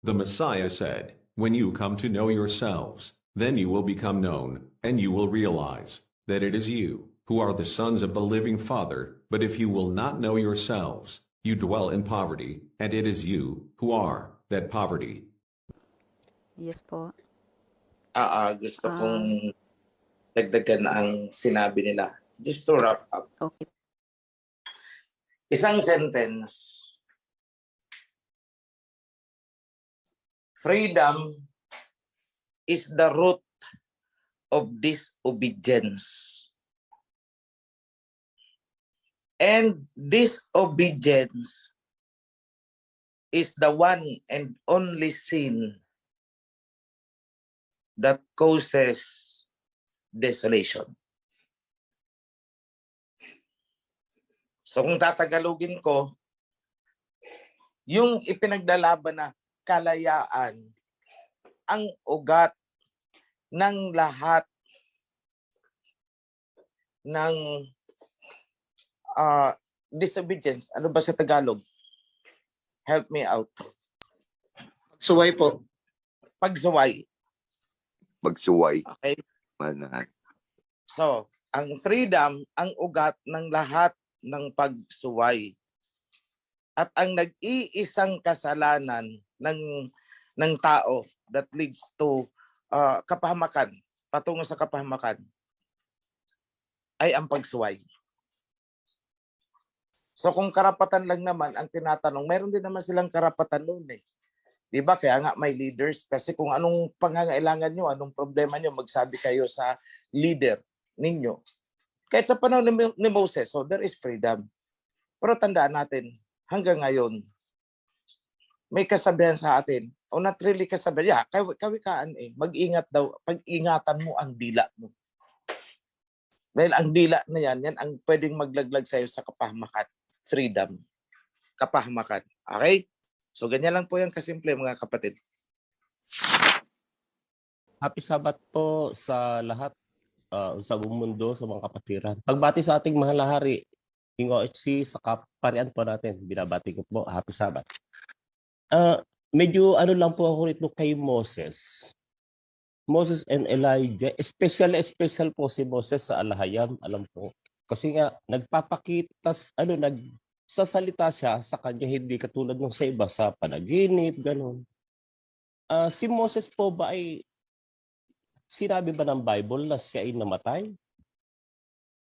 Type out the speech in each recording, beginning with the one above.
The Messiah said, "When you come to know yourselves, then you will become known, and you will realize that it is you who are the sons of the living Father. But if you will not know yourselves, you dwell in poverty, and it is you who are that poverty." Yes po. Gusto Ah, kong dagdagan ang sinabi nila. Just to wrap up. okay. Isang sentence. Freedom is the root of disobedience. And disobedience is the one and only sin that causes desolation. So kung tatagalogin ko, yung ipinaglalaban na kalayaan, ang ugat ng lahat ng disobedience. Ano ba sa Tagalog? Help me out. Suway po. Pagsuway. Magsuway. Okay? Manahan. So, ang freedom, ang ugat ng lahat ng pagsuway. At ang nag-iisang kasalanan ng tao that leads to kapahamakan, patungo sa kapahamakan, ay ang pagsuway. So kung karapatan lang naman ang tinatanong, meron din naman silang karapatan noon eh. Diba? Kaya nga may leaders. Kasi kung anong pangangailangan nyo, anong problema nyo, magsabi kayo sa leader ninyo. Kahit sa panahon ni Moses, so there is freedom. Pero tandaan natin, hanggang ngayon, may kasabihan sa atin, o not really kasabihan, kawikaan eh, mag-ingat daw, pag-ingatan mo ang dila mo. Dahil ang dila na yan ang pwedeng maglaglag sa'yo sa kapahamakan. Freedom. Kapahamakan. Okay? So, ganyan lang po yan kasimple, mga kapatid. Happy Sabat po sa lahat, sa buong mundo, sa mga kapatiran. Pagbati sa ating mahal na hari, King OHC, sa kaparian po natin, binabati ko po, Happy Sabat. Medyo ano lang po ako rito kay Moses. Moses and Elijah, special po si Moses sa Alahayam, alam po. Kasi nga, nagpapakita, nagsasalita siya sa kanya, hindi katulad ng sa iba, sa panaginip, gano'n. Si Moses po ba ay, sinabi ba ng Bible na siya ay namatay?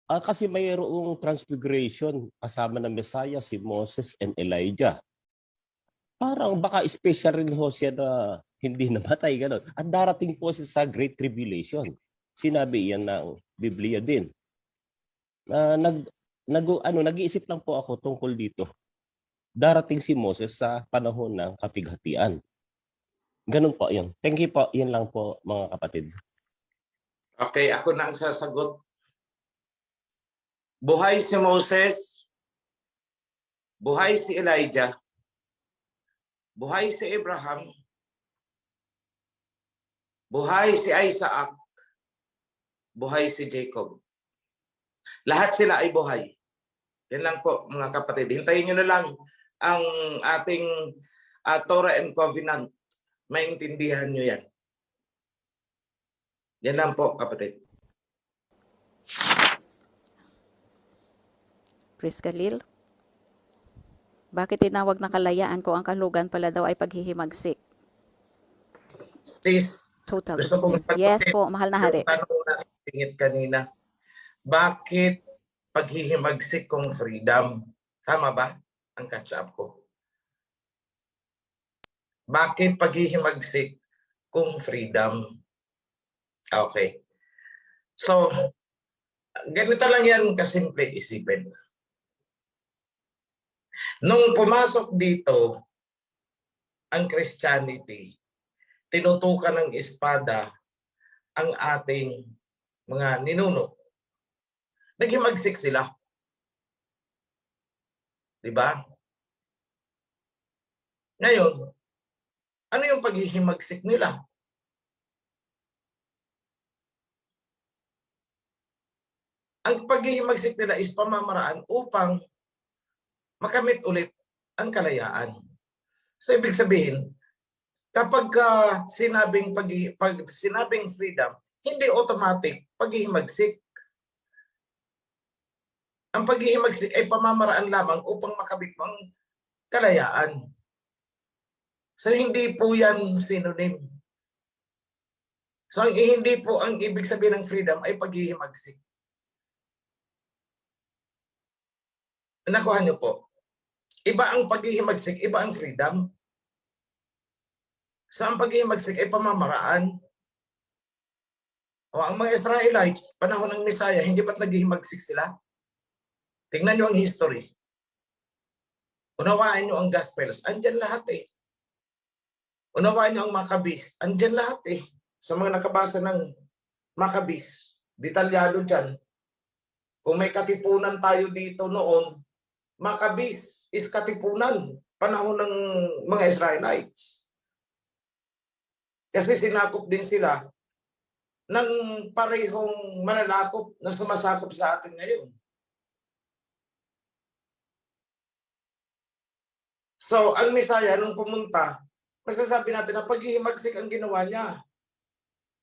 Kasi mayroong transfiguration kasama ng Messiah, si Moses and Elijah. Parang baka special rin ho siya na hindi namatay, gano'n. At darating po siya sa Great Tribulation. Sinabi yan ng Biblia din. Nag-iisip lang po ako tungkol dito. Darating si Moses sa panahon ng kapighatian. Ganun po yun. Thank you po. Yun lang po, mga kapatid. Okay, ako na ang sasagot. Buhay si Moses, buhay si Elijah, buhay si Abraham, buhay si Isaac, buhay si Jacob. Lahat sila ay buhay. Yan lang po, mga kapatid. Hintayin nyo na lang ang ating Torah and Covenant. Maintindihan nyo yan. Yan lang po, kapatid. Chris Khalil. Bakit tinawag na kalayaan kung ang kahulugan pala daw ay paghihimagsik? Sis, Total gusto ko obedience. Yes po, mahal na hari. yung tanong na singit kanina. Bakit paghihimagsik kung freedom? Tama ba ang catch-up ko? Bakit paghihimagsik kung freedom? Okay. So, ganito lang yan kasimple isipin. Nung pumasok dito ang Christianity, tinutukan ng espada ang ating mga ninuno. Naghimagsik sila. Diba? Ngayon, ano yung paghihimagsik nila? Ang paghihimagsik nila is pamamaraan upang makamit ulit ang kalayaan. So, ibig sabihin, Kapag pag sinabing freedom, hindi automatic paghihimagsik. Ang paghihimagsik ay pamamaraan lamang upang makabit mo ang kalayaan. So hindi po yan synonym. So hindi po ang ibig sabihin ng freedom ay paghihimagsik. Nakuha niyo po. Iba ang paghihimagsik, iba ang freedom. So ang paghihimagsik ay pamamaraan. O ang mga Israelites, panahon ng Messiah, hindi ba't naghihimagsik sila? Tingnan niyo ang history. Unawaan niyo ang Gospels. Andyan lahat eh. Unawaan niyo ang Maccabees. Andyan lahat eh. Sa mga nakabasa ng Maccabees, detalyado dyan. Kung may katipunan tayo dito noon, Maccabees is katipunan. Panahon ng mga Israelites. Kasi sinakop din sila ng parehong mananakop na sumasakop sa atin ngayon. So, ang Messiah, nung pumunta, masasabi natin na paghihimagsik ang ginawa niya.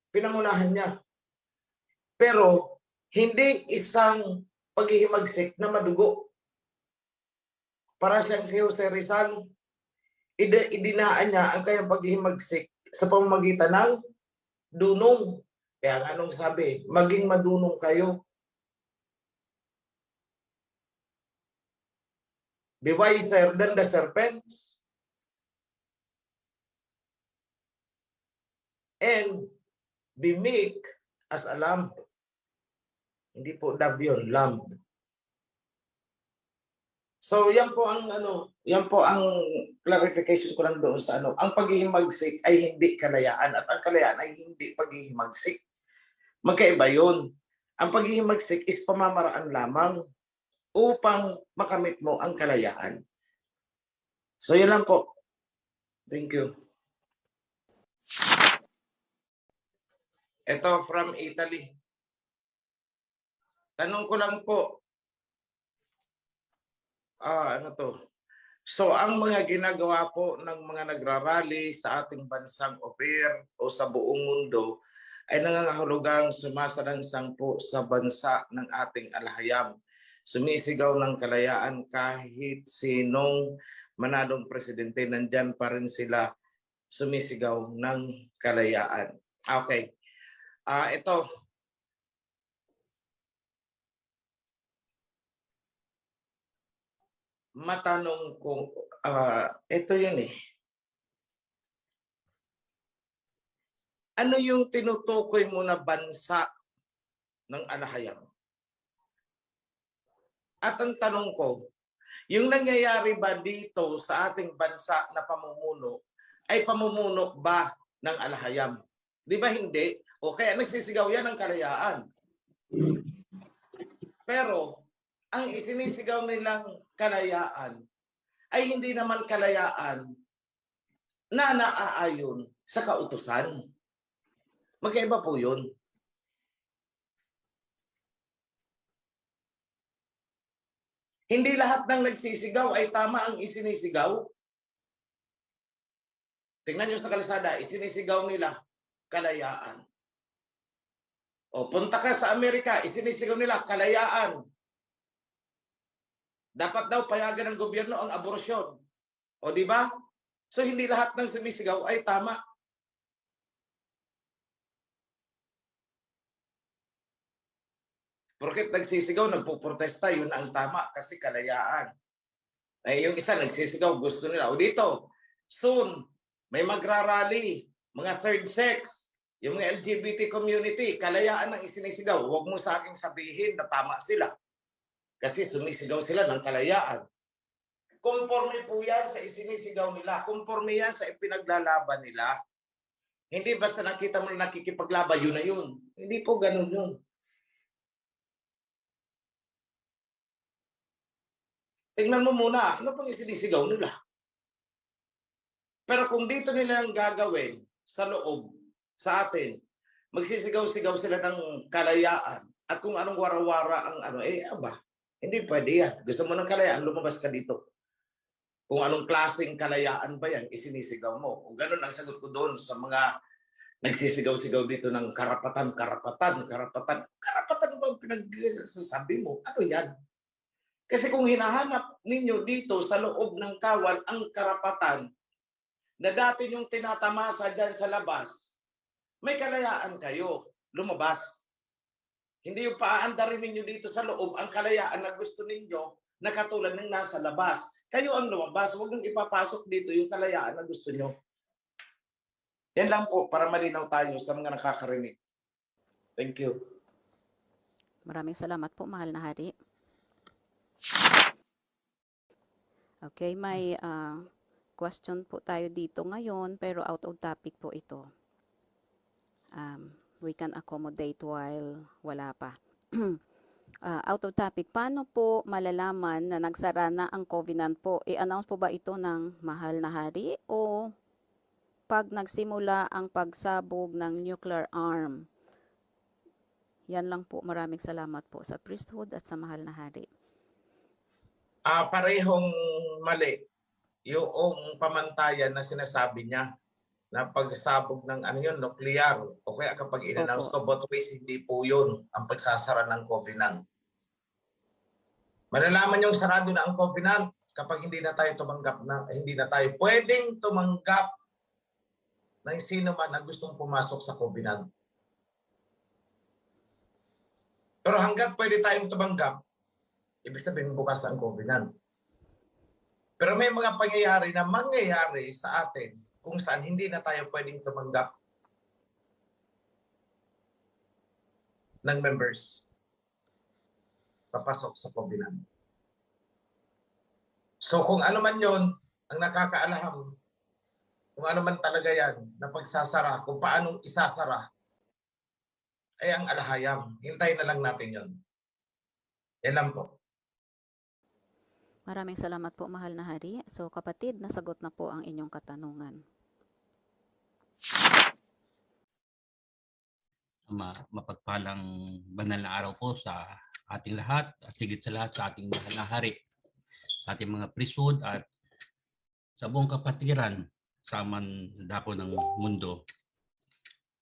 Pinangunahan niya. Pero, hindi isang paghihimagsik na madugo. Para siyang si Jose Rizal, idinaan niya ang kanyang paghihimagsik sa pamamagitan ng dunong. Kaya nga nung sabi, maging madunong kayo. Be wiser than the serpents. And be meek as a lamb. Hindi po dove yun, lamb. So yan po ang yan po ang clarification ko lang doon sa Ang paghihimagsik ay hindi kalayaan at ang kalayaan ay hindi paghihimagsik. Magkaiba yun. Ang paghihimagsik is pamamaraan lamang upang makamit mo ang kalayaan. So yan lang po. Thank you. Ito from Italy. Tanong ko lang po. Ano to? So ang mga ginagawa po ng mga nagrarally sa ating bansang oper o sa buong mundo ay nangangahulugang sumasalansang po sa bansa ng ating alahayam. Sumisigaw ng kalayaan kahit sinong manalong presidente, nandyan pa rin sila sumisigaw ng kalayaan. Okay. Ito. Matanong kung, ito yun eh. Ano yung tinutukoy mo na bansa ng alahayam? At ang tanong ko, yung nangyayari ba dito sa ating bansa na pamumuno ay pamumuno ba ng alahayam? Di ba hindi? O kaya nagsisigaw yan ng kalayaan. Pero ang isinisigaw nilang kalayaan ay hindi naman kalayaan na naaayon sa kautusan. Magkaiba po yun. Hindi lahat ng nagsisigaw ay tama ang isinisigaw. Tingnan nyo sa kalsada, isinisigaw nila kalayaan. O punta ka sa Amerika, isinisigaw nila kalayaan. Dapat daw payagan ng gobyerno ang aborasyon. O di ba? So hindi lahat ng sumisigaw ay tama. Porket nagsisigaw, nagpuprotesta, yun ang tama kasi kalayaan. Ay yung isa nagsisigaw, gusto nila. O dito, soon, may magrarally, mga third sex, yung mga LGBT community, kalayaan ang isinisigaw. Huwag mo sa akin sabihin na tama sila. Kasi sumisigaw sila ng kalayaan. Conforme po yan sa isinisigaw nila. Conforme yan sa ipinaglalaban nila. Hindi basta nakita mo na nakikipaglaban, yun na yun. Hindi po ganun yun. Tingnan mo muna, ano pang isinisigaw nila? Pero kung dito nila ang gagawin sa loob, sa atin, magsisigaw-sigaw sila ng kalayaan at kung anong warawara ang aba, hindi pwede yan. Gusto mo ng kalayaan, lumabas ka dito. Kung anong klaseng kalayaan ba yan, isinisigaw mo. Kung ganun ang sagot ko doon sa mga nagsisigaw-sigaw dito ng karapatan. Karapatan ba ang pinagsasabi mo? Ano yan? Kasi kung hinahanap ninyo dito sa loob ng kawal ang karapatan na dati yung tinatamasa dyan sa labas, may kalayaan kayo lumabas. Hindi yung paaandarin ninyo dito sa loob ang kalayaan na gusto ninyo na katulad ng nasa labas. Kayo ang lumabas, huwag nang ipapasok dito yung kalayaan na gusto nyo. Yan lang po para malinaw tayo sa mga nakakarinig. Thank you. Maraming salamat po, mahal na hari. Okay, may question po tayo dito ngayon pero out of topic po ito. We can accommodate while wala pa. Out of topic, paano po malalaman na nagsara na ang covenant po? I-announce po ba ito ng mahal na hari o pag nagsimula ang pagsabog ng nuclear arm? Yan lang po. Maraming salamat po sa priesthood at sa mahal na hari. Parehong mali yung pamantayan na sinasabi niya na pagsabog ng nuclear o kaya kapag in-announce ko both ways, hindi po yun ang pagsasara ng covenant. Malalaman yung sarado na ang covenant kapag hindi na tayo pwedeng tumanggap ng sino man na gustong pumasok sa covenant. Pero hanggat pwede tayong tumanggap, ibig sabihin bukas ang covenant. Pero may mga pangyayari na mangyayari sa atin kung saan hindi na tayo pwedeng tumanggap ng members papasok sa covenant. So kung ano man yon ang nakakaalam, kung ano man talaga yan na pagsasara, kung paanong isasara, ay ang alahayam. Hintayin na lang natin yon. Yan lang po. Maraming salamat po, mahal na hari. So kapatid, nasagot na po ang inyong katanungan. Mapagpalang banal na araw po sa ating lahat at higit sa lahat sa ating mahal na hari, sa ating mga priesthood at sa buong kapatiran sa mandako ng mundo.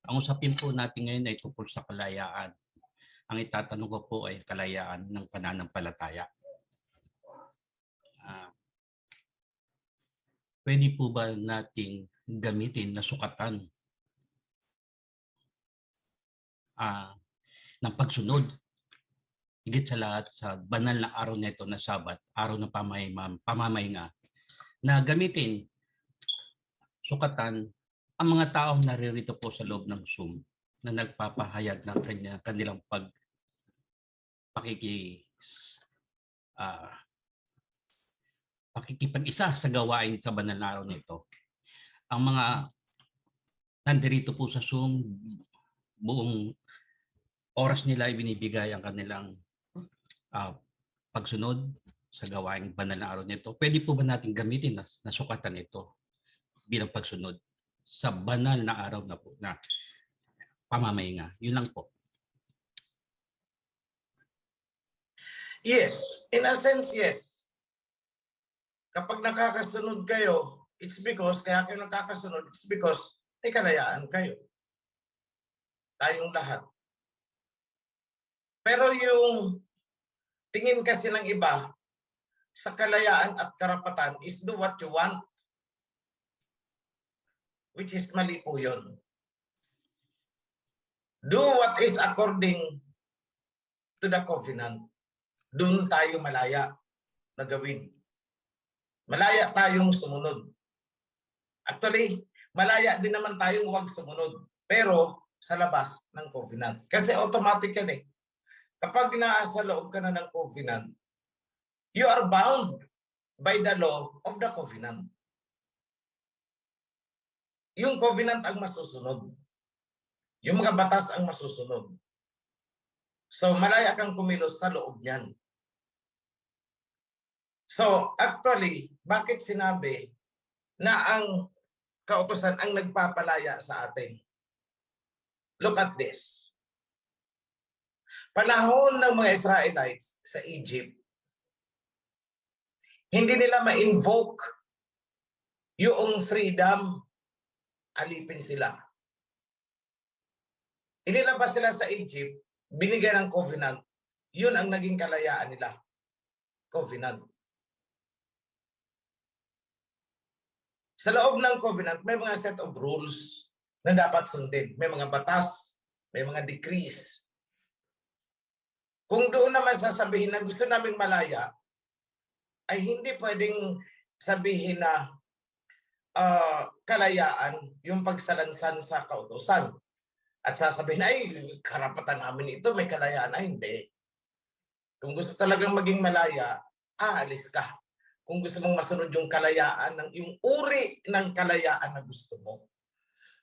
Ang usapin po natin ngayon ay tungkol sa kalayaan. Ang itatanong ko po ay kalayaan ng pananampalataya. Pwede po ba nating gamitin na sukatan ng pagsunod higit sa lahat sa banal na araw na ito na Sabat, araw ng pamamahinga, na gamitin sukatan ang mga taong naririto po sa loob ng Zoom na nagpapahayag ng kanilang pakikipag-isa sa gawain sa banal na araw na ito. Ang mga nandirito po sa Zoom, buong oras nila ibinibigay ang kanilang pagsunod sa gawaing banal na araw nito. Pwede po ba natin gamitin na sukatan ito bilang pagsunod sa banal na araw na po na pamamahinga? Yun lang po. Yes. In a sense, yes. Kapag nakakasunod kayo, it's because may kalayaan kayo. Tayong lahat. Pero yung tingin kasi ng iba sa kalayaan at karapatan is do what you want. Which is mali po yun. Do what is according to the covenant. Doon tayo malaya na gawin. Malaya tayong sumunod. Actually, malaya din naman tayong huwag sumunod. Pero sa labas ng covenant. Kasi automatic yan eh. Kapag nasa loob ka na ng covenant, you are bound by the law of the covenant. Yung covenant ang masusunod. Yung mga batas ang masusunod. So, malaya kang kumilos sa loob niyan. So, actually, bakit sinabi na ang kautusan ang nagpapalaya sa atin? Look at this. Panahon ng mga Israelites sa Egypt, hindi nila ma-invoke yung freedom, alipin sila. Inilabas sila sa Egypt, binigyan ng covenant. Yun ang naging kalayaan nila. Covenant. Sa loob ng covenant, may mga set of rules na dapat sundin. May mga batas, may mga decrees. Kung doon naman sasabihin na gusto naming malaya, ay hindi pwedeng sabihin na kalayaan yung pagsalansan sa kautusan. At sasabihin, ay, karapatan namin ito, may kalayaan. Ay, hindi. Kung gusto talagang maging malaya, aalis ka. Kung gusto mong masunod yung kalayaan, yung uri ng kalayaan na gusto mo.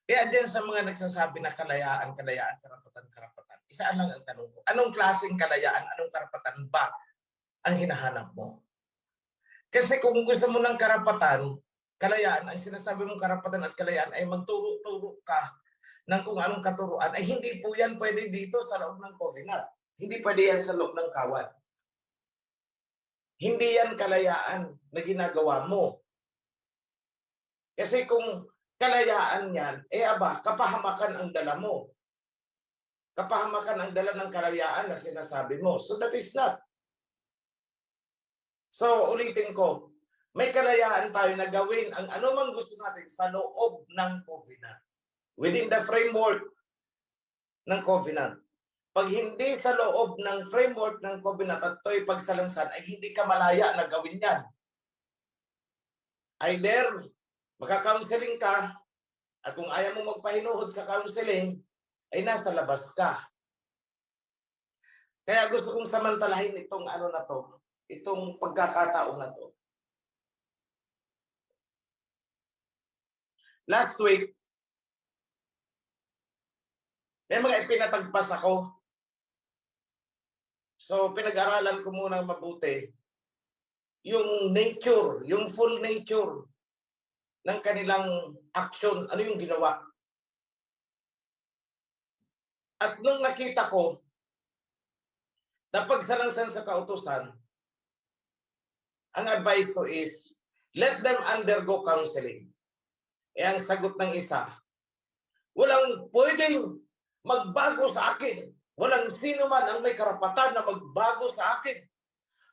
Kaya dyan sa mga nagsasabi na kalayaan, karapatan, isa lang ang tanong ko. Anong klaseng kalayaan, anong karapatan ba ang hinahanap mo? Kasi kung gusto mo ng karapatan, kalayaan, ang sinasabi mong karapatan at kalayaan ay magturo-turo ka ng kung anong katuruan, ay hindi po yan pwede dito sa loob ng covenant. Hindi pwede yan sa loob ng kawan. Hindi yan kalayaan na ginagawa mo. Kasi kung kalayaan yan, kapahamakan ang dala mo. Kapahamakan ang dala ng kalayaan na sinasabi mo. So that is not. So ulitin ko, may kalayaan tayo na gawin ang anumang gusto natin sa loob ng covenant. Within the framework ng covenant. Pag hindi sa loob ng framework ng covenant at ito'y pagsalansan, ay hindi ka malaya na gawin yan. Either magka-counseling ka, at kung ayaw mo magpahinuhod sa counseling, ay nasa labas ka. Kaya gusto kong samantalahin itong itong pagkakataon na to. Last week, may mga ipinatagpas ako. So, pinag-aralan ko muna mabuti yung nature, yung full nature ng kanilang action. Ano yung ginawa? At nung nakita ko na pagsalansan sa kautusan, ang advice ko is, let them undergo counseling. Ang sagot ng isa, walang pwedeng magbago sa akin. Walang sino man ang may karapatan na magbago sa akin,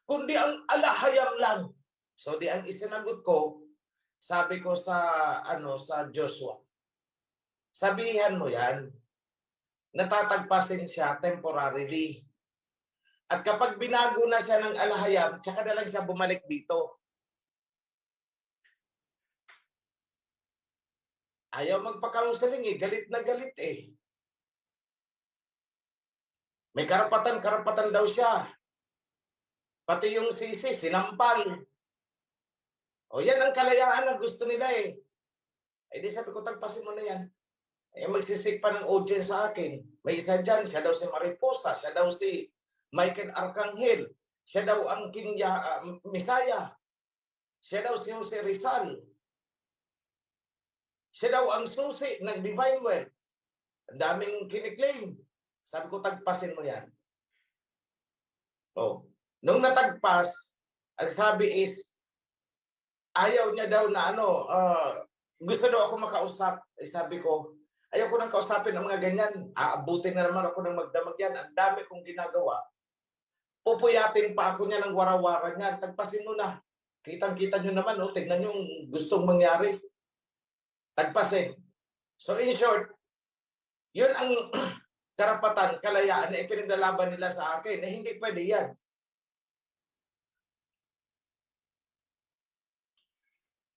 kundi ang alahayam lang. So di ang isinagot ko, sabi ko sa Joshua, sabihan mo yan, natatagpasin siya temporarily. At kapag binago na siya ng alahayam, tsaka na lang siya bumalik dito. Ayaw magpa-counseling galit na galit May karapatan daw siya. Pati yung sisi, sinampal. O yan ang kalayaan na gusto nila di sabi ko, tagpasin mo na yan. Magsisik pa ng audience sa akin. May isa dyan, siya daw si Mariposa, siya daw si Michael Arcangel, siya daw ang Misaya, siya daw si Jose Rizal, siya daw ang susi ng Divine Well. Ang daming kiniklaim. Sabi ko, tagpasin mo yan. Nung natagpas, ang sabi is, ayaw niya daw na gusto daw ako makausap. Sabi ko, ayaw ko nang kausapin ang mga ganyan. Aabutin na naman ako ng magdamag yan. Ang dami kong ginagawa. Pupuyatin pa ako niya ng wara-wara niyan. Tagpasin mo na. Kitang-kita nyo naman, tingnan nyo yung gustong mangyari. Tagpasin. So in short, yun ang karapatan, kalayaan na ipinaglalaban nila sa akin na hindi pwede yan.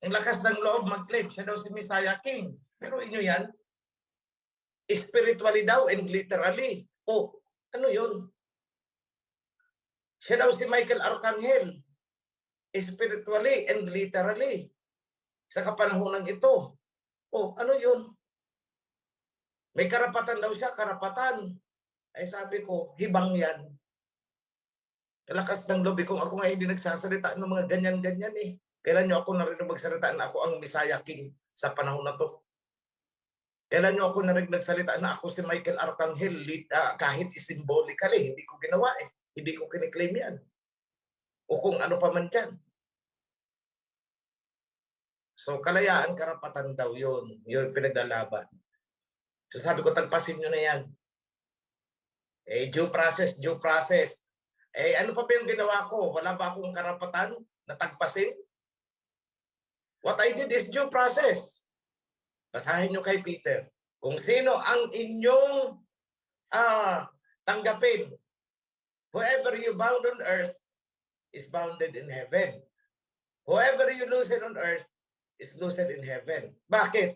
Ang lakas ng loob mag-claim, siya daw si Messiah King. Pero inyo yan, spiritually daw and literally. Ano yun? Siya daw si Michael Arcangel, spiritually and literally. Sa kapanahonan ito. Ano yun? May karapatan daw siya, karapatan. Ay sabi ko, hibang yan. Kalakas ng lobby kung ako nga hindi nagsasalita ng mga ganyan-ganyan Kailan nyo ako narinig magsalita na ako ang Messiah King sa panahon na to? Kailan nyo ako narinig nagsalita na ako si Michael Arcangel kahit symbolically? Hindi ko ginawa Hindi ko kiniklaim yan. O kung ano pa man dyan. So kalayaan, karapatan daw yun. Yun pinaglalaban. So sabi ko, tagpasin nyo na yan. Due process, due process. Ano pa ba yung ginawa ko? Wala ba akong karapatan na tagpasin? What I did is due process. Basahin nyo kay Peter. Kung sino ang inyong tanggapin. Whoever you bound on earth is bounded in heaven. Whoever you loosen on earth is loosened in heaven. Bakit?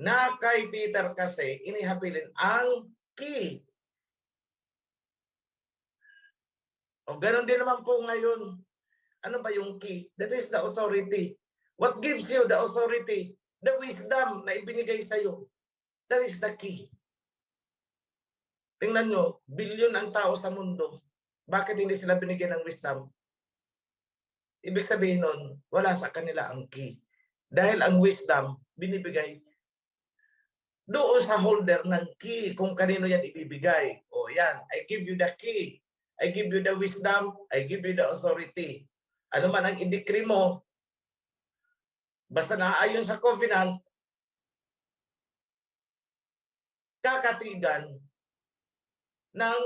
Na kay Peter kasi inihabilin ang key. O ganoon din naman po ngayon. Ano ba yung key? That is the authority. What gives you the authority? The wisdom na ibinigay sa iyo. That is the key. Tingnan nyo, bilyon ang tao sa mundo. Bakit hindi sila binigyan ng wisdom? Ibig sabihin nun, wala sa kanila ang key. Dahil ang wisdom, binibigay doon sa holder ng key kung kanino yan ibibigay. O yan, I give you the key. I give you the wisdom. I give you the authority. Ano man ang i-decree mo, basta naayon sa covenant, kakatigan ng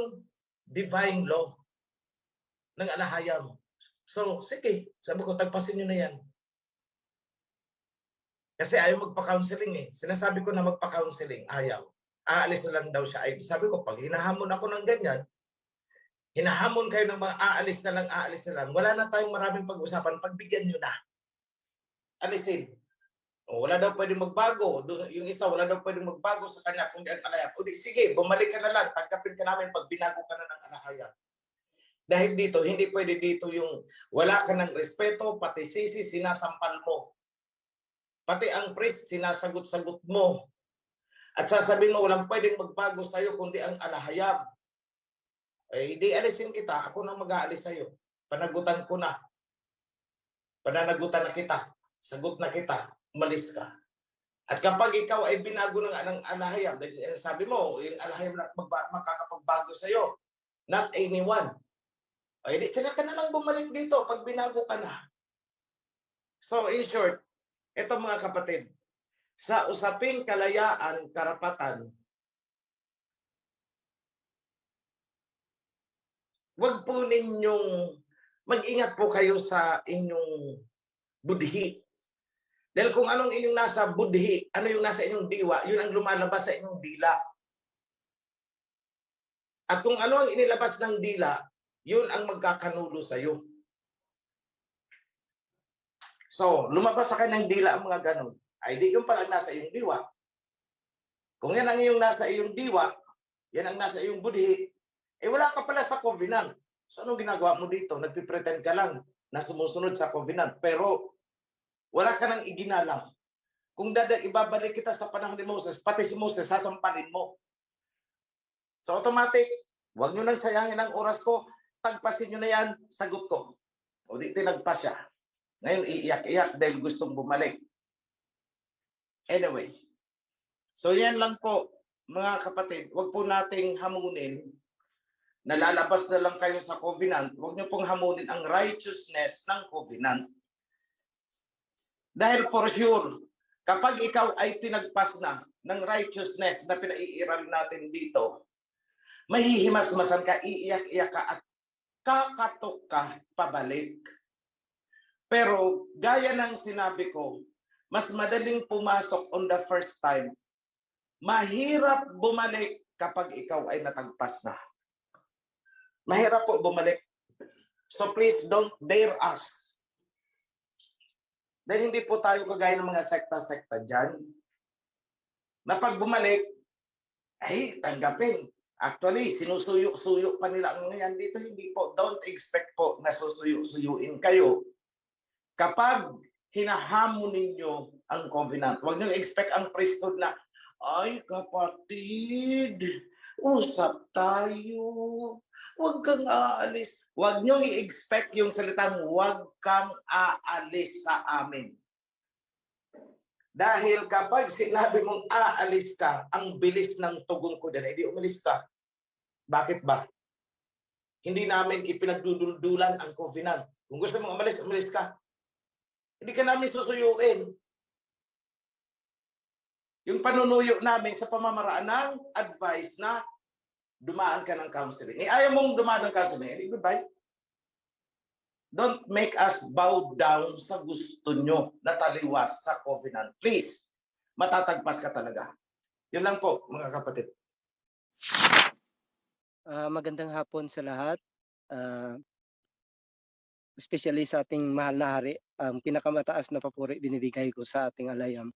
divine law ng alahayam. So, sige, sabi ko, tagpasin nyo na yan. Kasi ayaw magpa-counseling eh. Sinasabi ko na magpa-counseling, ayaw. Aalis na lang daw siya. Ay, sabi ko, pag hinahamon ako ng ganyan, hinahamon kayo ng mga aalis na lang. Wala na tayong maraming pag-usapan, pagbigyan nyo na. Alisin. O, wala daw pwedeng magbago. Yung isa, wala daw pwedeng magbago sa kanya kung di ang alahayam. O di, sige, bumalik ka na lang. Tangkapin ka namin pag binago ka na ng alahayam. Dahil dito, hindi pwede dito yung wala ka ng respeto, pati sisi, sinasampal mo. Pati ang priest, sinasagot-sagot mo. At sasabihin mo, walang pwedeng magbago sa'yo kundi ang alahayam. Di alisin kita, ako nang mag-aalis sa'yo. Panagutan ko na. Pananagutan na kita. Sagot na kita. Umalis ka. At kapag ikaw ay binago ng alahayam, sabi mo, yung alahayam na makakapagbago sa'yo. Not anyone. Di, saka ka na lang bumalik dito pag binago ka na. So, in short, ito mga kapatid, sa usaping kalayaan, karapatan, wag po ninyong, mag-ingat po kayo sa inyong budhi. Dahil kung anong inyong nasa budhi, ano yung nasa inyong diwa, yun ang lumalabas sa inyong dila. At kung ano ang inilabas ng dila, yun ang magkakanulo sa iyo. So, lumabas sa kanyang dila ang mga ganun. Ay di yung pala nasa iyong diwa. Kung yan ang iyong nasa iyong diwa, yan ang nasa iyong budhi, wala ka pala sa covenant. So, anong ginagawa mo dito? Nagpipretend ka lang na sumusunod sa covenant. Pero, wala ka nang iginalang. Kung ibabalik kita sa panahon ni Moses, pati si Moses, sasampalin mo. So, automatic, huwag nyo nang sayangin ang oras ko, tagpasin nyo na yan, sagot ko. O di tinagpas siya. Ngayon, iiyak-iyak dahil gustong bumalik. Anyway, so yan lang po, mga kapatid, huwag po nating hamunin, nalalabas na lang kayo sa covenant, huwag nyo pong hamunin ang righteousness ng covenant. Dahil for sure, kapag ikaw ay tinagpas na ng righteousness na pinaiiral natin dito, mahihimas-masan ka, iiyak-iyak ka at kakatok ka pabalik. Pero gaya ng sinabi ko, mas madaling pumasok on the first time. Mahirap bumalik kapag ikaw ay natagpas na. Mahirap po bumalik. So please don't dare us. Dahil hindi po tayo kagaya ng mga sekta-sekta dyan. Na pag bumalik, ay tanggapin. Actually, sinusuyo-suyo pa nila ang ngayon dito. Hindi po. Don't expect po na susuyo-suyuin kayo. Kapag hinahamon ninyo ang covenant, huwag nyo expect ang priesthood na, ay kapatid, usap tayo. Huwag kang aalis. Huwag nyo i-expect yung salitang huwag kang aalis sa amin. Dahil kapag sinabi mong aalis ka, ang bilis ng tugon ko dyan, hindi umalis ka. Bakit ba? Hindi namin ipinagduduldulan ang covenant. Kung gusto mong umalis, umalis ka. Hindi ka namin susuyuin. Yung panunuyo namin sa pamamaraan ng advice na dumaan ka ng counseling. Ayaw mong dumaan ng counseling, goodbye. Don't make us bow down sa gusto nyo na taliwas sa covenant. Please, matatagpas ka talaga. Yun lang po, mga kapatid. Magandang hapon sa lahat. Especially sa ating mahal na hari, pinakamataas na papuri binibigay ko sa ating alayam.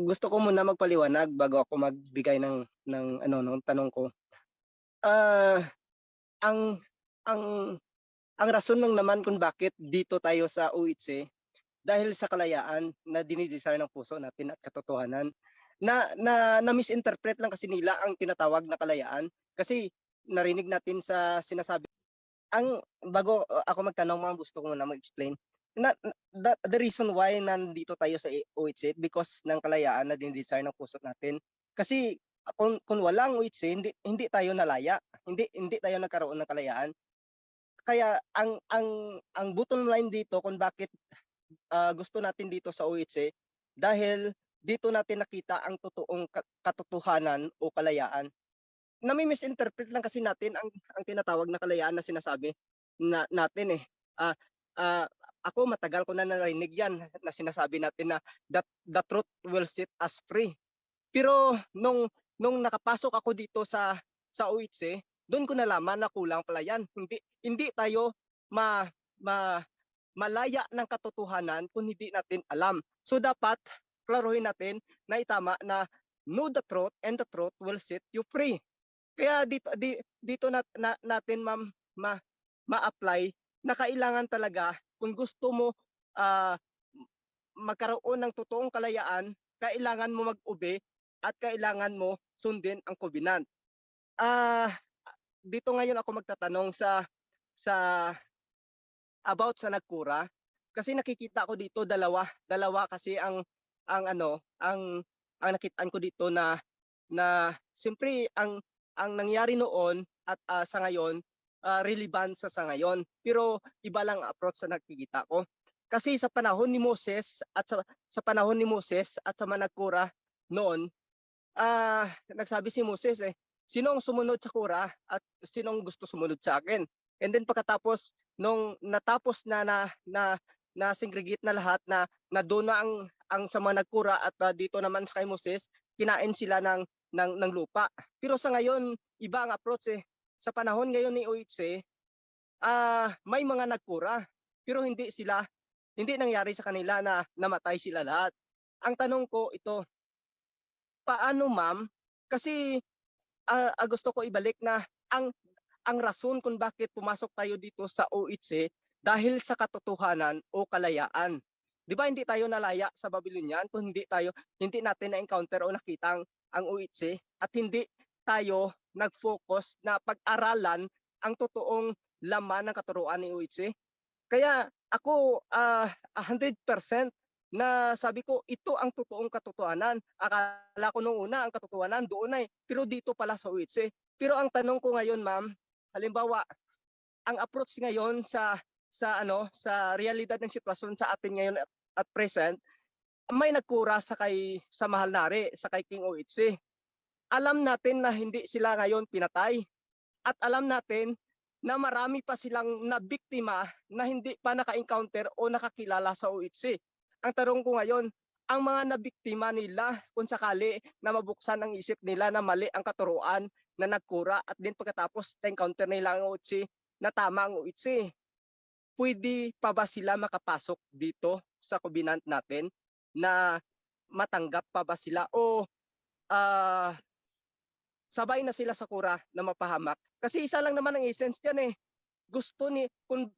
Gusto ko muna magpaliwanag bago ako magbigay ng tanong ko. Ang rason lang naman kung bakit dito tayo sa OHC dahil sa kalayaan na dinidesire ng puso natin at katotohanan. Na misinterpret lang kasi nila ang tinatawag na kalayaan kasi narinig natin sa sinasabi. Bago ako magtanong, mga gusto ko muna mag-explain. The reason why nandito tayo sa OHC because ng kalayaan na dinidesire ng puso natin. Kasi kung walang OHC, hindi tayo nalaya. Hindi tayo nagkaroon ng kalayaan. Kaya ang bottom line dito kung bakit gusto natin dito sa OHC dahil dito natin nakita ang totoong katotohanan o kalayaan. Nami-misinterpret lang kasi natin ang tinatawag na kalayaan na sinasabi natin eh. Ako matagal ko na narinig yan na sinasabi natin na the truth will set us free. Pero nung nakapasok ako dito sa OHC, doon ko nalaman na kulang pala yan. Hindi tayo malaya ng katotohanan kung hindi natin alam. So dapat klaruhin natin na itama na know the truth and the truth will set you free. Kaya dito natin ma-apply na kailangan talaga kung gusto mo magkaroon ng totoong kalayaan, kailangan mo mag-obey at kailangan mo sundin ang covenant. Dito ngayon ako magtatanong sa about sa nagkura kasi nakikita ko dito dalawa kasi ang nakitaan ko dito na siyempre ang nangyari noon at sa ngayon relevant sa ngayon, pero iba lang approach sa nakikita ko kasi sa panahon ni Moses at sa panahon ni Moses at sa managkura noon nagsabi si Moses sinong sumunod sa kura at sinong gusto sumunod sa akin. And then pagkatapos nung natapos na singgregate na lahat na doon na ang sa mga nagkura at dito naman sa kay Moses, kinain sila ng lupa. Pero sa ngayon, iba ang approach Sa panahon ngayon ni OHC, may mga nagkura pero hindi nangyari sa kanila na namatay sila lahat. Ang tanong ko ito, paano ma'am? Kasi gusto ko ibalik na ang rason kung bakit pumasok tayo dito sa OHC dahil sa katotohanan o kalayaan. 'Di ba hindi tayo nalaya sa Babylonian kung hindi natin na-encounter o nakita ang OHC at hindi tayo nag-focus na pag-aralan ang totoong laman ng katuruan ni OHC. Kaya ako 100% na sabi ko ito ang totoong katotohanan. Akala ko nung una ang katotohanan doon pero dito pala sa OHC. Pero ang tanong ko ngayon ma'am, halimbawa ang approach ngayon sa realidad ng sitwasyon sa atin ngayon at present, may nagkura sa mahal nari, sa kay King OHC. Alam natin na hindi sila ngayon pinatay at alam natin na marami pa silang nabiktima na hindi pa naka-encounter o nakakilala sa OHC. Ang tanong ko ngayon, ang mga nabiktima nila kung sakali na mabuksan ang isip nila na mali ang katuruan na nagkura at din pagkatapos na-encounter nila ang OHC na tama ang OHC, pwede pa ba sila makapasok dito sa covenant natin na matanggap pa ba sila o sabay na sila sa kura na mapahamak? Kasi isa lang naman ang essence diyan Gusto kung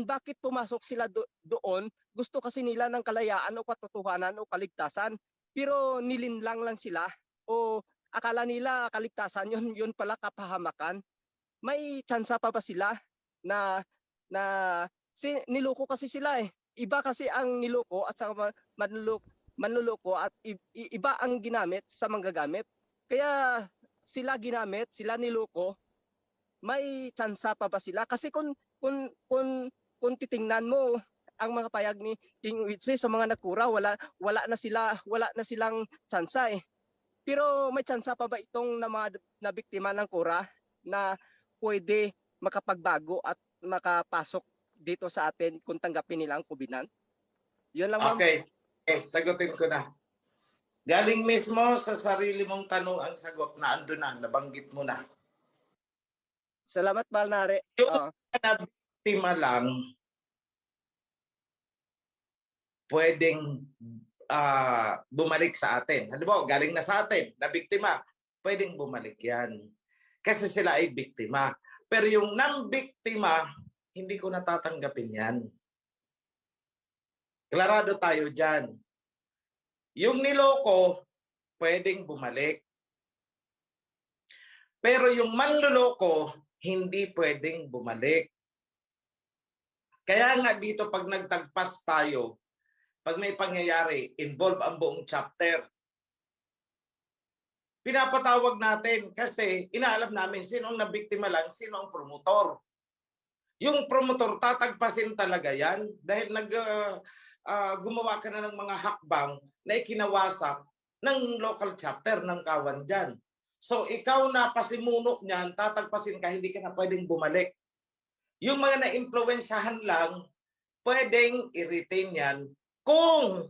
bakit pumasok sila doon, gusto kasi nila ng kalayaan o katotohanan o kaligtasan. Pero nilinlang lang sila o akala nila kaligtasan yun pala kapahamakan. May tsansa pa ba sila na niloko kasi sila Iba kasi ang niloko at saka manluloko at iba ang ginamit sa manggagamit. Kaya sila ginamit, sila niloko, may tsansa pa ba sila? Kasi kung titingnan mo, ang mga payag ni King Uwitse sa mga nagkura, wala na silang tsansa eh. Pero may tsansa pa ba itong na mga nabiktima ng kura na pwede makapagbago at makapasok dito sa atin kung tanggapin nila ang kubinan? Yun lang, ma'am. Okay. Sagutin ko na. Galing mismo sa sarili mong tanong ang sagot na ando na, nabanggit mo na. Salamat, Balnare. Yung na biktima lang, pwedeng bumalik sa atin. Halimbawa, galing na sa atin, na biktima, pwedeng bumalik yan. Kasi sila ay biktima. Pero yung nang biktima, hindi ko natatanggapin yan. Klarado tayo dyan. Yung niloko, pwedeng bumalik. Pero yung manluloko, hindi pwedeng bumalik. Kaya nga dito pag nagtagpas tayo, pag may pangyayari, involve ang buong chapter. Pinapatawag natin kasi inaalam namin sino ang nabiktima lang, sino ang promotor. Yung promotor, tatagpasin talaga yan dahil gumawa ka na ng mga hakbang na ikinawasak ng local chapter ng Kawan dyan. So ikaw na pasimuno niyan, tatagpasin ka, hindi ka na pwedeng bumalik. Yung mga na-influensyahan lang, pwedeng i-retain yan kung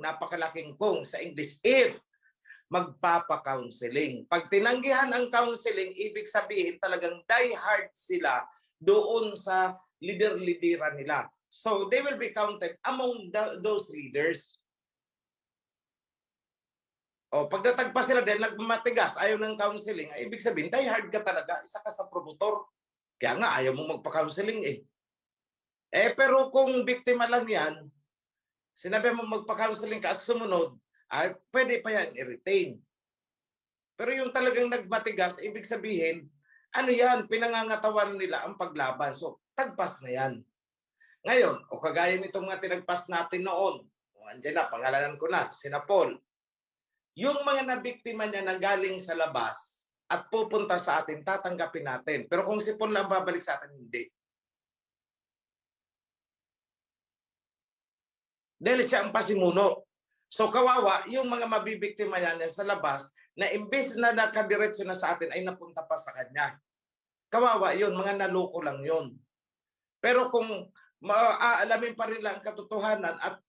napakalaking kung sa English, if magpapa-counseling. Pag tinanggihan ang counseling, ibig sabihin talagang die hard sila doon sa leader-leadera nila. So they will be counted among those leaders. O pag natagpas sila din, nagmatigas, ayaw ng counseling, ay ibig sabihin, die hard ka talaga, isa ka sa promotor. Kaya nga, ayaw mong magpa-counseling eh. Pero kung biktima lang yan, sinabi mo magpa-counseling ka at sumunod, ay pwede pa yan i-retain. Pero yung talagang nagmatigas, ibig sabihin, ano yan, pinangangatawan nila ang paglaban. So, tagpas na yan. Ngayon, o kagaya nitong mga tinagpas natin noon, andyan na, pangalanan ko na, sina Paul. Yung mga nabiktima niya na galing sa labas at pupunta sa atin, tatanggapin natin. Pero kung si Paul lang babalik sa atin, hindi. Dahil siya ang pasimuno. So kawawa, yung mga mabibiktima niya sa labas, na imbes na nakadiretso na sa atin, ay napunta pa sa kanya. Kawawa yun, mga naloko lang yun. Pero kung maaalamin pa rin lang ang katotohanan at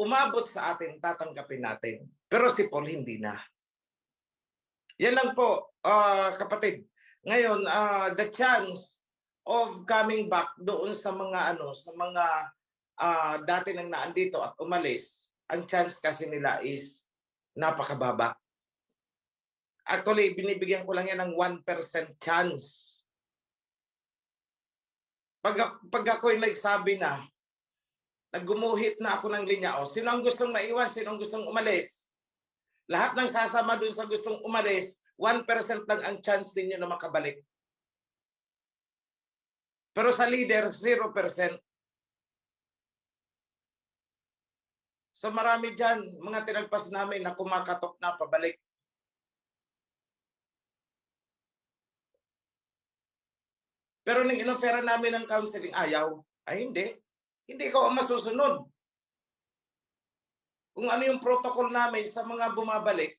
umabot sa atin, tatanggapin natin. Pero si Paul hindi na. Yan lang po, kapatid. Ngayon, the chance of coming back doon sa mga dati nang naandito at umalis, ang chance kasi nila is napakababa. Actually, binibigyan ko lang yan ng 1% chance. Pag ako'y nagsabi na, naggumuhit na ako ng linya, sino ang gustong maiwan, sino ang gustong umalis? Lahat ng sasama dun sa gustong umalis, 1% lang ang chance ninyo na makabalik. Pero sa leader, 0%. So marami dyan, mga tinagpas namin na kumakatok na pabalik. Pero nung inofera namin ng counseling, ayaw. Ay hindi. Hindi ko ang masusunod. Kung ano yung protocol namin sa mga bumabalik,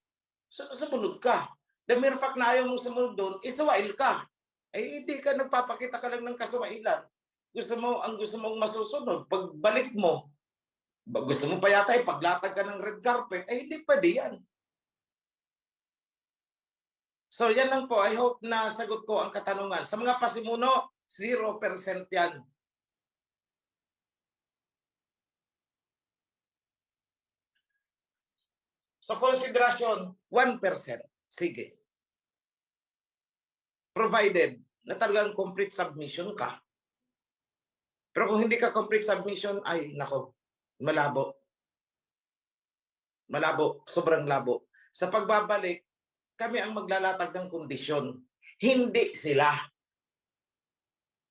sumunod ka. The mere fact na ayaw mong sumunod doon, isuwail ka. Ay hindi ka nagpapakita ka lang ng kasuwailan. Gusto mong masusunod. Pagbalik mo, gusto mo pa yata paglatag ka ng red carpet, ay hindi pwede yan. So yan lang po. I hope na sagot ko ang katanungan. Sa mga pasimuno, 0% yan. So consideration, 1%. Sige. Provided na talagang complete submission ka. Pero kung hindi ka complete submission, ay nako, malabo. Malabo, sobrang labo. Sa pagbabalik, kami ang maglalatag ng kondisyon. Hindi sila.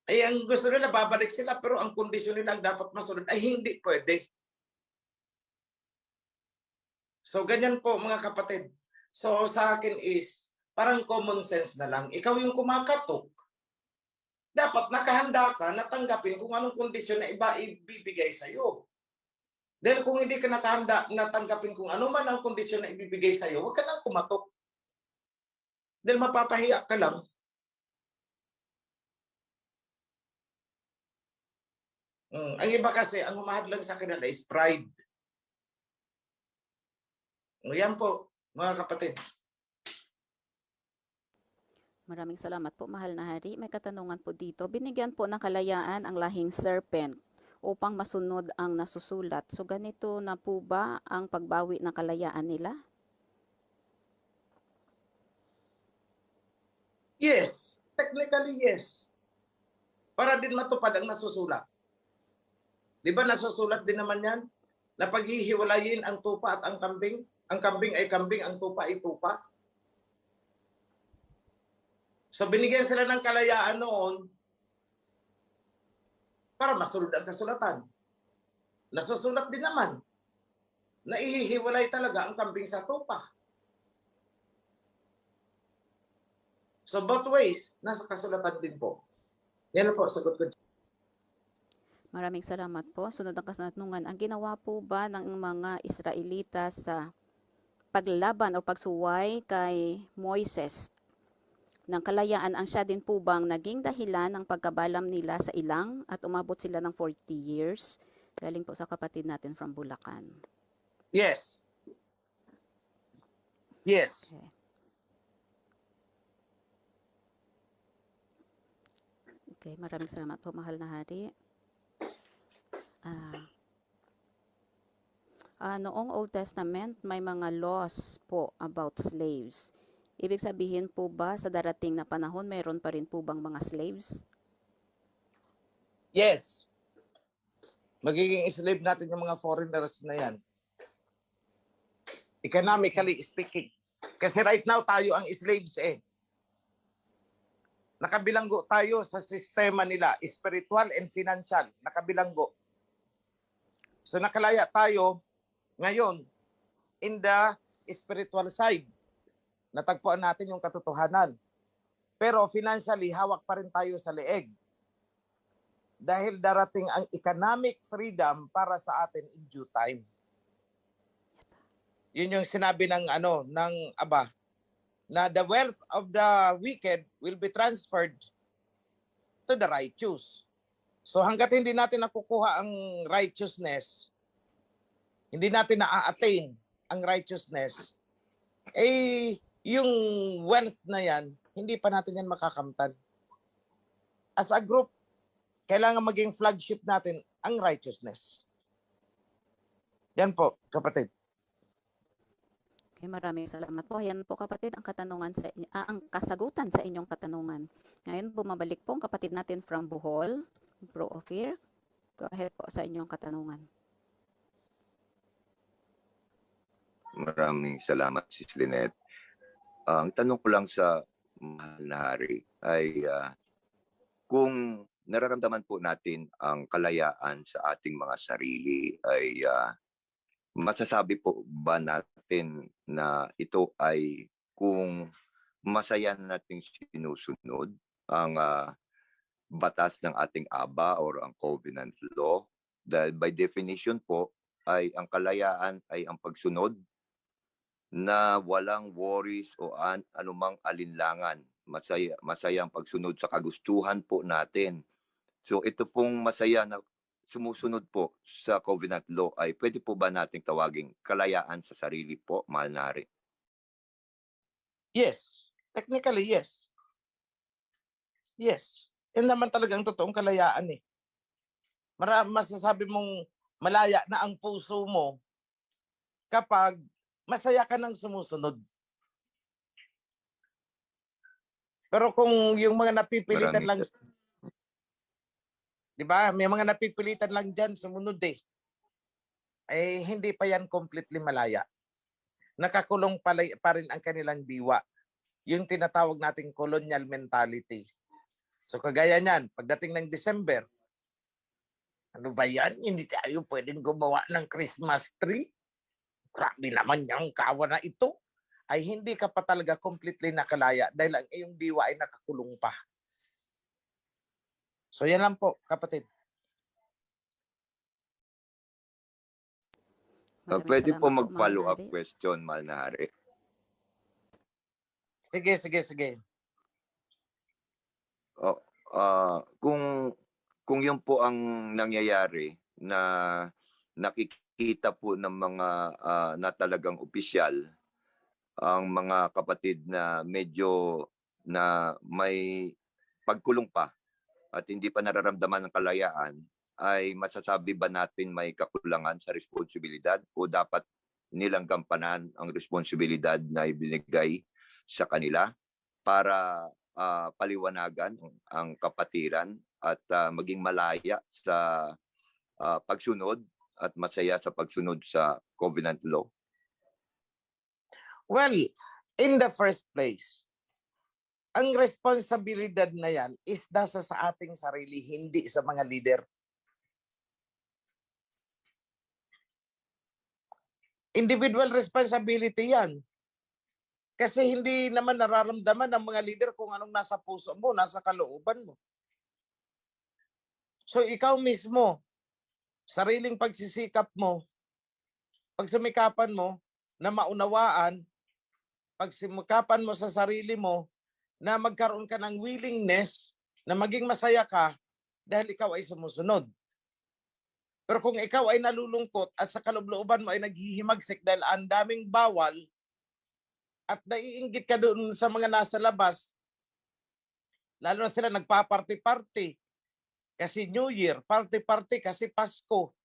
Ay ang gusto nila, babalik sila, pero ang kondisyon nila ang dapat masunod ay hindi pwede. So ganyan po mga kapatid. So sa akin is parang common sense na lang. Ikaw yung kumakatok. dapat nakahanda ka na tanggapin kung anong kondisyon na iba ibibigay sa'yo. Dahil kung hindi ka nakahanda na tanggapin kung ano man ang kondisyon na ibibigay sa'yo, huwag ka nang kumatok. Dahil mapapahiya ka lang. Ang iba kasi, ang humahadlang sa kanila is pride. Yan po, mga kapatid. Maraming salamat po, mahal na hari. May katanungan po dito. Binigyan po ng kalayaan ang lahing serpent upang masunod ang nasusulat. So ganito na po ba ang pagbawi ng kalayaan nila? Yes, technically yes. Para din matupad ang nasusulat. Di ba nasusulat din naman yan? Na paghihiwalayin ang tupa at ang kambing. Ang kambing ay kambing, ang tupa ay tupa. So binigyan sila ng kalayaan noon para masunod ang kasulatan. Nasusulat din naman na ihihiwalay talaga ang kambing sa tupa. So both ways, nasa kasulatan din po. Yan na po, sagot ko. Maraming salamat po. Sunod ang katanungan. Ang ginawa po ba ng mga Israelita sa paglaban o pagsuway kay Moises ng kalayaan, ang siya din po bang naging dahilan ng pagkabalam nila sa ilang at umabot sila ng 40 years? Galing po sa kapatid natin from Bulacan. Yes. Yes. Okay. Okay, maraming salamat po, mahal na hari. Noong Old Testament, may mga laws po about slaves. Ibig sabihin po ba sa darating na panahon, mayroon pa rin po bang mga slaves? Yes. Magiging slave natin yung mga foreigners na yan. Economically speaking. Kasi right now tayo ang slaves eh. Nakabilanggo tayo sa sistema nila, spiritual and financial. Nakabilanggo. So nakalaya tayo ngayon in the spiritual side. Natagpuan natin yung katotohanan. Pero financially, hawak pa rin tayo sa leeg. Dahil darating ang economic freedom para sa atin in due time. Yun yung sinabi ng Aba, na the wealth of the wicked will be transferred to the righteous. So hanggat hindi natin nakukuha ang righteousness, hindi natin na-attain ang righteousness, yung wealth na yan, hindi pa natin yan makakamtan. As a group, kailangan maging flagship natin ang righteousness. Yan po, kapatid. Okay, maraming salamat po. Yan po kapatid ang ang kasagutan sa inyong katanungan. Ngayon bumabalik po ang kapatid natin from Bohol, Bro Ophir. Go ahead po sa inyong katanungan. Maraming salamat, Sis Lynette. Ang tanong ko lang sa mahal na hari ay kung nararamdaman po natin ang kalayaan sa ating mga sarili, ay masasabi po ba natin na ito ay kung masaya nating sinusunod ang batas ng ating Aba or ang covenant law? Dahil by definition po ay ang kalayaan ay ang pagsunod na walang worries o anumang alinlangan. Masaya ang pagsunod sa kagustuhan po natin. So ito pong masaya na sumusunod po sa covenant law ay pwede po ba nating tawaging kalayaan sa sarili po, mahal na hari? Yes. Technically, yes. Yes. Yan naman talagang totoong kalayaan eh. Masasabi mong malaya na ang puso mo kapag masaya ka nang sumusunod. Pero kung yung mga napipilitan lang, di ba? May mga napipilitan lang dyan sumunod eh. Eh, hindi pa yan completely malaya. Nakakulong pa rin ang kanilang diwa. Yung tinatawag nating colonial mentality. So kagaya niyan, pagdating ng December, ano ba yan? Hindi tayo pwedeng gumawa ng Christmas tree? Grabe naman yung kawa na ito. Ay hindi ka pa talaga completely nakalaya dahil ang iyong diwa ay nakakulong pa. So yan lang po, kapatid. Maraming Pwede po salamat po, Mahal na mag-follow up Hari. question, Mahal na Hari. Sige. Kung yun po ang nangyayari na nakikita po ng mga na talagang opisyal, ang mga kapatid na medyo na may pagkulong pa at hindi pa nararamdaman ng kalayaan, ay masasabi ba natin may kakulangan sa responsibilidad o dapat nilang gampanan ang responsibilidad na ibinigay sa kanila para paliwanagan ang kapatiran at maging malaya sa pagsunod at masaya sa pagsunod sa covenant law? Well, in the first place, ang responsibilidad na yan is nasa sa ating sarili, hindi sa mga leader. Individual responsibility yan. Kasi hindi naman nararamdaman ng mga leader kung anong nasa puso mo, nasa kalooban mo. So ikaw mismo, sariling pagsisikap mo, pagsumikapan mo na maunawaan, pagsumikapan mo sa sarili mo na magkaroon ka ng willingness na maging masaya ka dahil ikaw ay sumusunod. Pero kung ikaw ay nalulungkot at sa kalooban mo ay naghihimagsik dahil ang daming bawal at naiinggit ka doon sa mga nasa labas, lalo na sila nagpa-party-party kasi New Year, party-party kasi Pasko.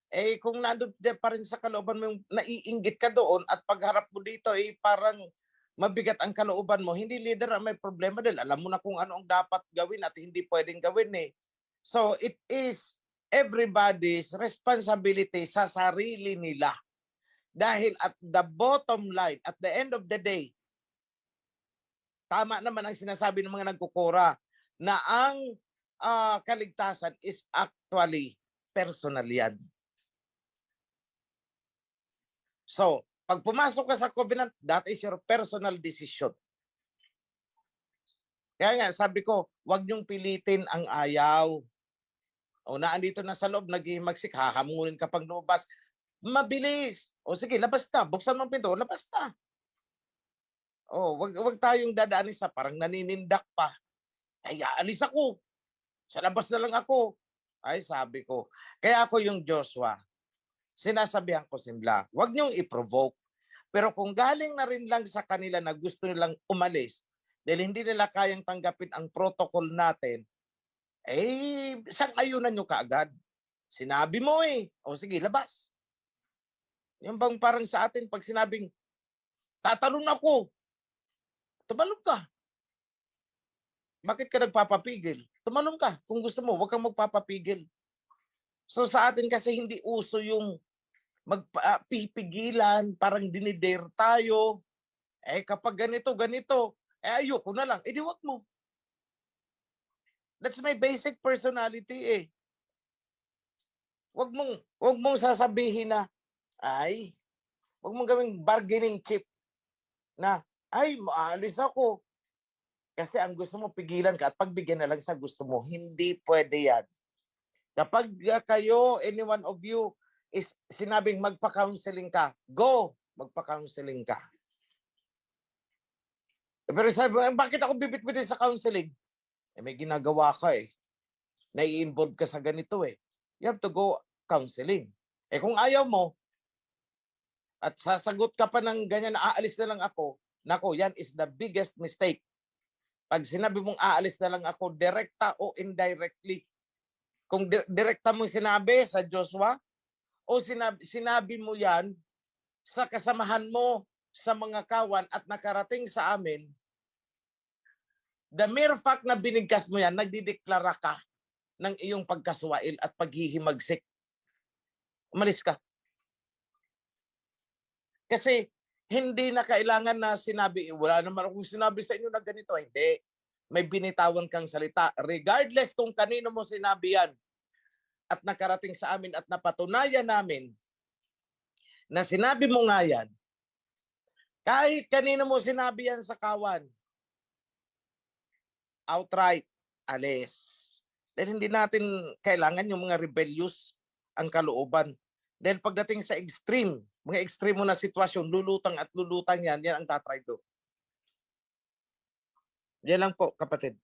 Eh kung nandun pa rin sa kalooban mo, naiinggit ka doon at pagharap mo dito ay parang mabigat ang kalooban mo, hindi leader ang may problema dahil alam mo na kung ano ang dapat gawin at hindi pwedeng gawin eh. So it is everybody's responsibility sa sarili nila. Dahil at the bottom line, at the end of the day, tama naman ang sinasabi ng mga nagkukura na ang kaligtasan is actually personal yan. So, pag pumasok ka sa covenant, that is your personal decision. Kaya nga, sabi ko, huwag niyong pilitin ang ayaw. O naandito na sa loob, naghihimagsik, hahamunin ka pag lumabas. Mabilis. O sige, labas ka. Buksan mo ang pinto, labas na. O, wag tayong dadaanin sa parang naninindak pa. Ay, aalis ako. Sa labas na lang ako. Ay, sabi ko. Kaya ako yung Joshua. Sinasabihan ko sila, wag niyong i-provoke. Pero kung galing na rin lang sa kanila na gusto nilang umalis, dahil hindi nila kayang tanggapin ang protocol natin, eh, sang-ayunan nyo kaagad. Sinabi mo eh. O sige, labas. Yung bang parang sa atin, pag sinabing, tatalon ako, tumalon ka. Bakit ka nagpapapigil? Tumalon ka. Kung gusto mo, huwag kang magpapapigil. So sa atin kasi hindi uso yung magpipigilan, parang dinidare tayo. Eh kapag ganito, eh ayoko na lang. Eh di wag mo. That's my basic personality eh. Wag mong sasabihin na, ay, wag mong gawing bargaining chip na, ay, maalis ako. Kasi ang gusto mo, pigilan ka at pagbigyan na lang sa gusto mo. Hindi pwede yan. Kapag kayo, any one of you, is sinabing magpa-counseling ka, go, magpa-counseling ka. Pero sabi, bakit ako bibit-bitin sa counseling? Eh, may ginagawa ka eh. Nai-involve ka sa ganito eh. You have to go counseling. Eh kung ayaw mo, at sasagot ka pa ng ganyan na aalis na lang ako, nako, yan is the biggest mistake. Pag sinabi mong aalis na lang ako, direkta o indirectly, kung direkta mong sinabi sa Joshua, o sinabi mo yan sa kasamahan mo sa mga kawan at nakarating sa amin, the mere fact na binigkas mo yan, nagdideklara ka ng iyong pagkaswail at paghihimagsik. Umalis ka. Kasi hindi na kailangan na sinabi, wala naman akong sinabi sa inyo na ganito. Hindi. May binitawan kang salita. Regardless kung kanino mo sinabi yan at nakarating sa amin at napatunayan namin na sinabi mo nga yan, kahit kanino mo sinabi yan sa kawan, outright, alis. Dahil hindi natin kailangan yung mga rebellious ang kalooban. Dahil pagdating sa extreme, mga extreme na sitwasyon, lulutang at lulutang yan ang tatraydo. Yan lang po, kapatid.